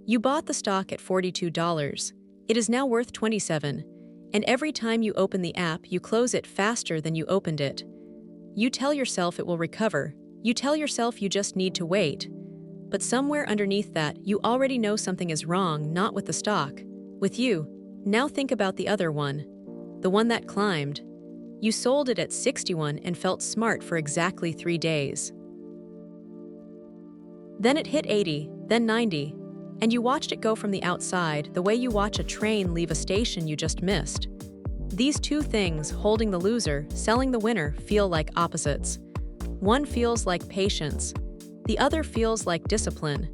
You bought the stock at $42. It is now worth $27, and every time you open the app, you close it faster than you opened it. You tell yourself it will recover. You tell yourself you just need to wait. But somewhere underneath that, you already know something is wrong, not with the stock, with you. Now think about the other one, the one that climbed. You sold it at 61 and felt smart for exactly 3 days. Then it hit 80, then 90, and you watched it go from the outside the way you watch a train leave a station you just missed. These two things, holding the loser, selling the winner, feel like opposites. One feels like patience, the other feels like discipline.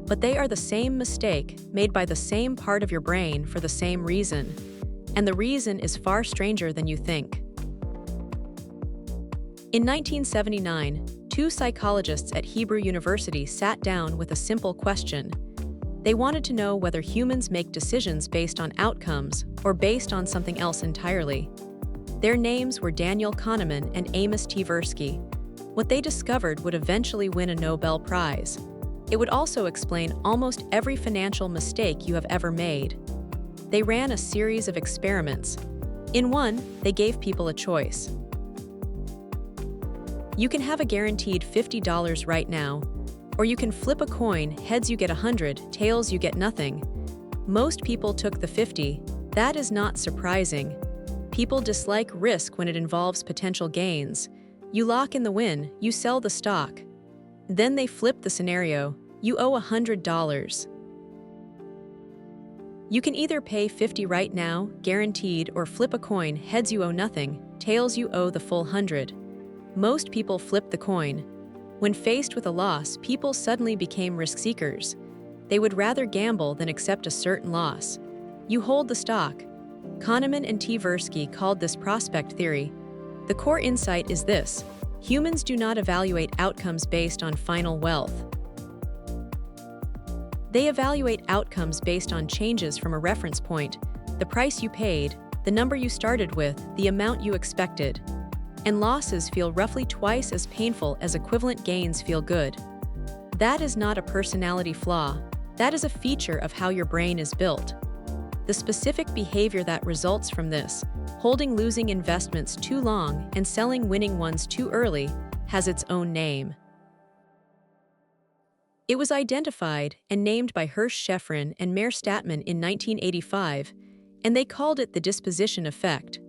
But they are the same mistake, made by the same part of your brain for the same reason. And the reason is far stranger than you think. In 1979, 2 psychologists at Hebrew University sat down with a simple question. They wanted to know whether humans make decisions based on outcomes or based on something else entirely. Their names were Daniel Kahneman and Amos Tversky. What they discovered would eventually win a Nobel Prize. It would also explain almost every financial mistake you have ever made. They ran a series of experiments. In one, they gave people a choice. You can have a guaranteed $50 right now, or you can flip a coin, heads you get 100, tails you get nothing. Most people took the 50. That is not surprising. People dislike risk when it involves potential gains. You lock in the win, you sell the stock. Then they flip the scenario. You owe $100. You can either pay 50 right now, guaranteed, or flip a coin, heads you owe nothing, tails you owe the full 100. Most people flip the coin. When faced with a loss, people suddenly became risk seekers. They would rather gamble than accept a certain loss. You hold the stock. Kahneman and Tversky called this prospect theory. The core insight is this: humans do not evaluate outcomes based on final wealth. They evaluate outcomes based on changes from a reference point, the price you paid, the number you started with, the amount you expected. And losses feel roughly twice as painful as equivalent gains feel good. That is not a personality flaw. That is a feature of how your brain is built. The specific behavior that results from this, holding losing investments too long and selling winning ones too early, has its own name. It was identified and named by Hirsch Sheffrin and Meir Statman in 1985, and they called it the Disposition Effect.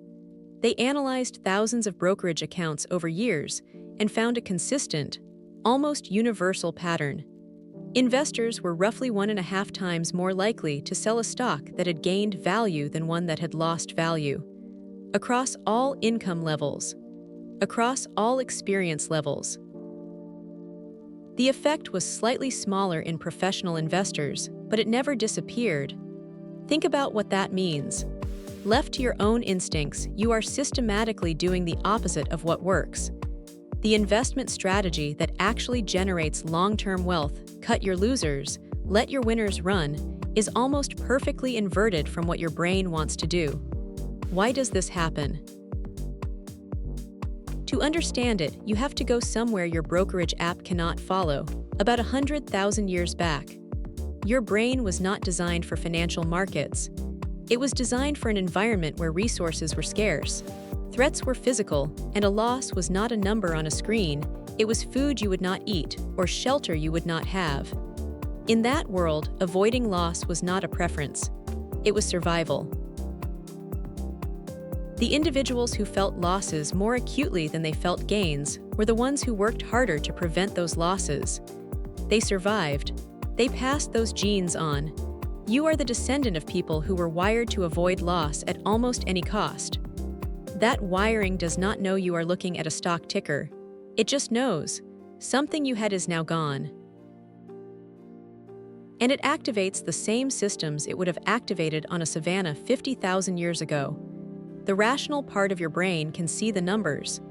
They analyzed thousands of brokerage accounts over years and found a consistent, almost universal pattern. Investors were roughly 1.5 times more likely to sell a stock that had gained value than one that had lost value. Across all income levels. Across all experience levels. The effect was slightly smaller in professional investors, but it never disappeared. Think about what that means. Left to your own instincts, you are systematically doing the opposite of what works. The investment strategy that actually generates long-term wealth, cut your losers, let your winners run, is almost perfectly inverted from what your brain wants to do. Why does this happen? To understand it, you have to go somewhere your brokerage app cannot follow, about 100,000 years back. Your brain was not designed for financial markets. It was designed for an environment where resources were scarce. Threats were physical, and a loss was not a number on a screen. It was food you would not eat or shelter you would not have. In that world, avoiding loss was not a preference. It was survival. The individuals who felt losses more acutely than they felt gains were the ones who worked harder to prevent those losses. They survived. They passed those genes on. You are the descendant of people who were wired to avoid loss at almost any cost. That wiring does not know you are looking at a stock ticker. It just knows something you had is now gone. And it activates the same systems it would have activated on a savanna 50,000 years ago. The rational part of your brain can see the numbers,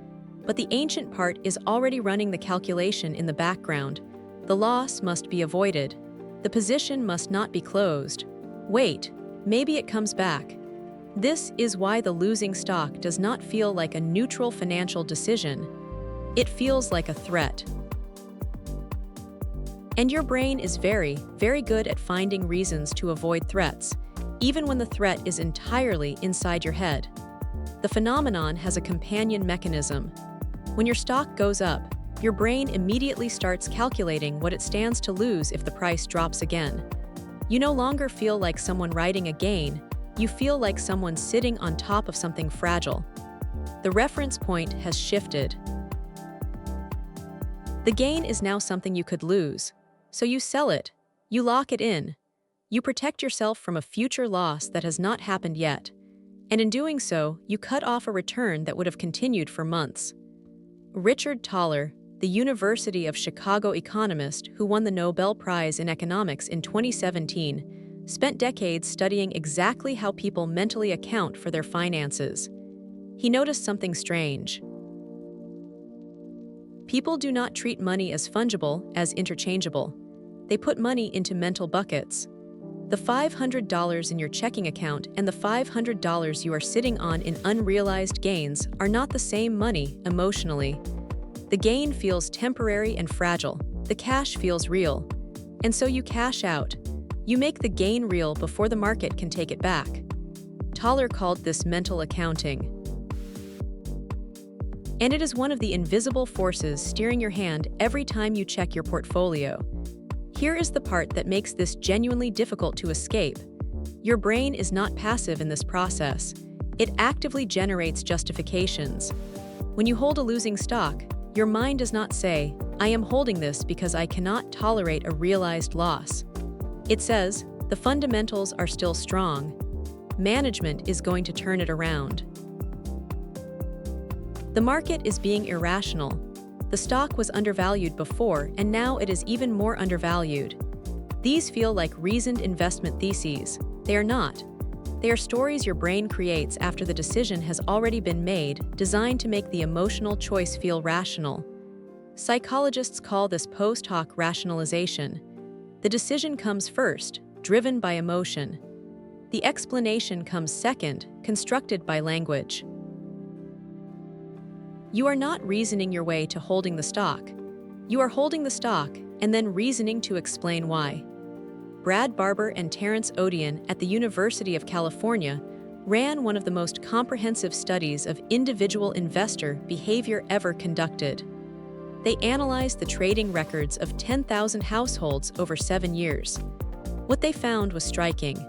but the ancient part is already running the calculation in the background. The loss must be avoided. The position must not be closed. Wait, maybe it comes back. This is why the losing stock does not feel like a neutral financial decision. It feels like a threat. And your brain is very, very good at finding reasons to avoid threats, even when the threat is entirely inside your head. The phenomenon has a companion mechanism. When your stock goes up, your brain immediately starts calculating what it stands to lose if the price drops again. You no longer feel like someone riding a gain, you feel like someone sitting on top of something fragile. The reference point has shifted. The gain is now something you could lose, so you sell it, you lock it in. You protect yourself from a future loss that has not happened yet, and in doing so, you cut off a return that would have continued for months. Richard Thaler, the University of Chicago economist who won the Nobel Prize in Economics in 2017, spent decades studying exactly how people mentally account for their finances. He noticed something strange. People do not treat money as fungible, as interchangeable. They put money into mental buckets. The $500 in your checking account and the $500 you are sitting on in unrealized gains are not the same money emotionally. The gain feels temporary and fragile. The cash feels real. And so you cash out. You make the gain real before the market can take it back. Thaler called this mental accounting. And it is one of the invisible forces steering your hand every time you check your portfolio. Here is the part that makes this genuinely difficult to escape. Your brain is not passive in this process. It actively generates justifications. When you hold a losing stock, your mind does not say, "I am holding this because I cannot tolerate a realized loss." It says, "The fundamentals are still strong. Management is going to turn it around." The market is being irrational. The stock was undervalued before, and now it is even more undervalued. These feel like reasoned investment theses. They are not. They are stories your brain creates after the decision has already been made, designed to make the emotional choice feel rational. Psychologists call this post hoc rationalization. The decision comes first, driven by emotion. The explanation comes second, constructed by language. You are not reasoning your way to holding the stock. You are holding the stock and then reasoning to explain why. Brad Barber and Terrence Odion at the University of California ran one of the most comprehensive studies of individual investor behavior ever conducted. They analyzed the trading records of 10,000 households over 7 years. What they found was striking.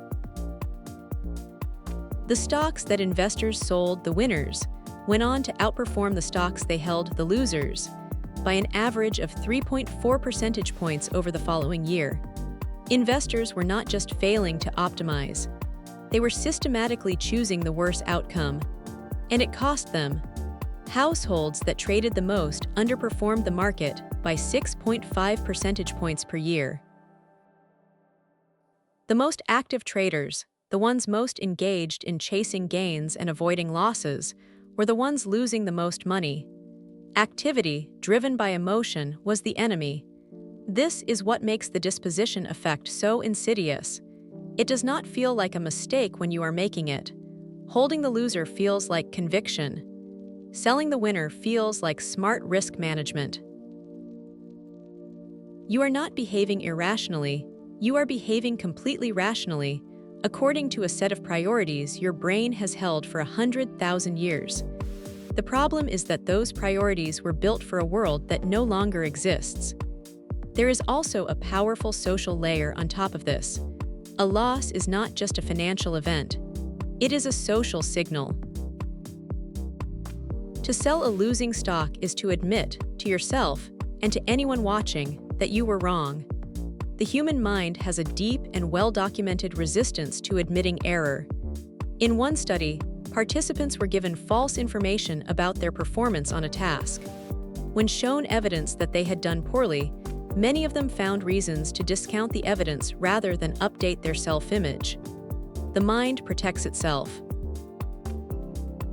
The stocks that investors sold, the winners, went on to outperform the stocks they held, the losers, by an average of 3.4 percentage points over the following year. Investors were not just failing to optimize. They were systematically choosing the worse outcome. And it cost them. Households that traded the most underperformed the market by 6.5 percentage points per year. The most active traders, the ones most engaged in chasing gains and avoiding losses, were the ones losing the most money. Activity, driven by emotion, was the enemy. This is what makes the disposition effect so insidious. It does not feel like a mistake when you are making it. Holding the loser feels like conviction. Selling the winner feels like smart risk management. You are not behaving irrationally, you are behaving completely rationally, according to a set of priorities your brain has held for 100,000 years. The problem is that those priorities were built for a world that no longer exists. There is also a powerful social layer on top of this. A loss is not just a financial event. It is a social signal. To sell a losing stock is to admit, to yourself, and to anyone watching, that you were wrong. The human mind has a deep and well-documented resistance to admitting error. In one study, participants were given false information about their performance on a task. When shown evidence that they had done poorly, many of them found reasons to discount the evidence rather than update their self-image. The mind protects itself.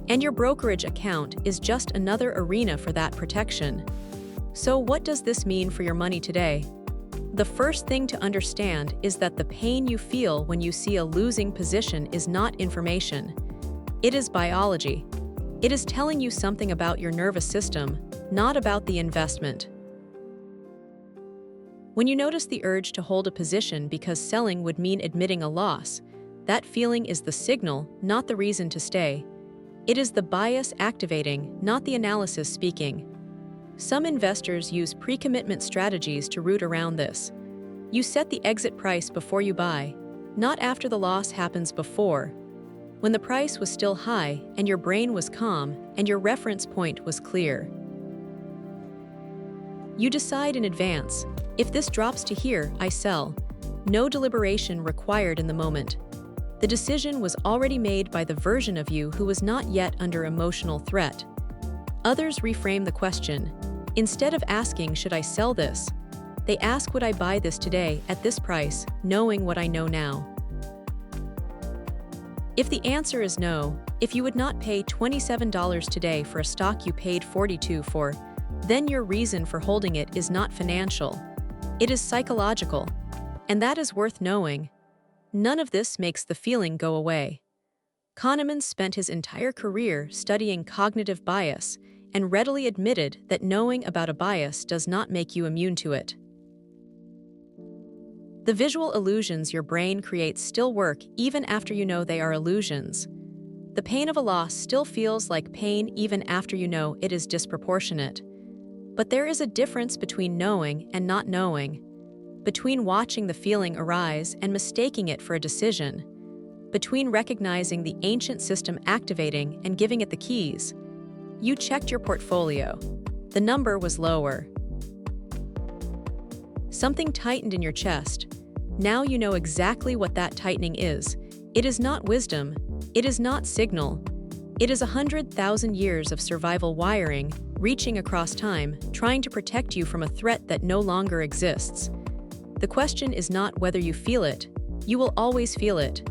And your brokerage account is just another arena for that protection. So what does this mean for your money today? The first thing to understand is that the pain you feel when you see a losing position is not information. It is biology. It is telling you something about your nervous system, not about the investment. When you notice the urge to hold a position because selling would mean admitting a loss, that feeling is the signal, not the reason to stay. It is the bias activating, not the analysis speaking. Some investors use pre-commitment strategies to root around this. You set the exit price before you buy, not after the loss happens before. When the price was still high and your brain was calm and your reference point was clear. You decide in advance, if this drops to here, I sell. No deliberation required in the moment. The decision was already made by the version of you who was not yet under emotional threat. Others reframe the question. Instead of asking, should I sell this? They ask, would I buy this today at this price, knowing what I know now? If the answer is no, if you would not pay $27 today for a stock you paid $42 for, then your reason for holding it is not financial. It is psychological. And that is worth knowing. None of this makes the feeling go away. Kahneman spent his entire career studying cognitive bias and readily admitted that knowing about a bias does not make you immune to it. The visual illusions your brain creates still work even after you know they are illusions. The pain of a loss still feels like pain even after you know it is disproportionate. But there is a difference between knowing and not knowing, between watching the feeling arise and mistaking it for a decision, between recognizing the ancient system activating and giving it the keys. You checked your portfolio. The number was lower. Something tightened in your chest. Now you know exactly what that tightening is. It is not wisdom. It is not signal. It is 100,000 years of survival wiring, reaching across time, trying to protect you from a threat that no longer exists. The question is not whether you feel it. You will always feel it.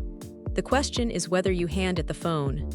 The question is whether you hand it the phone.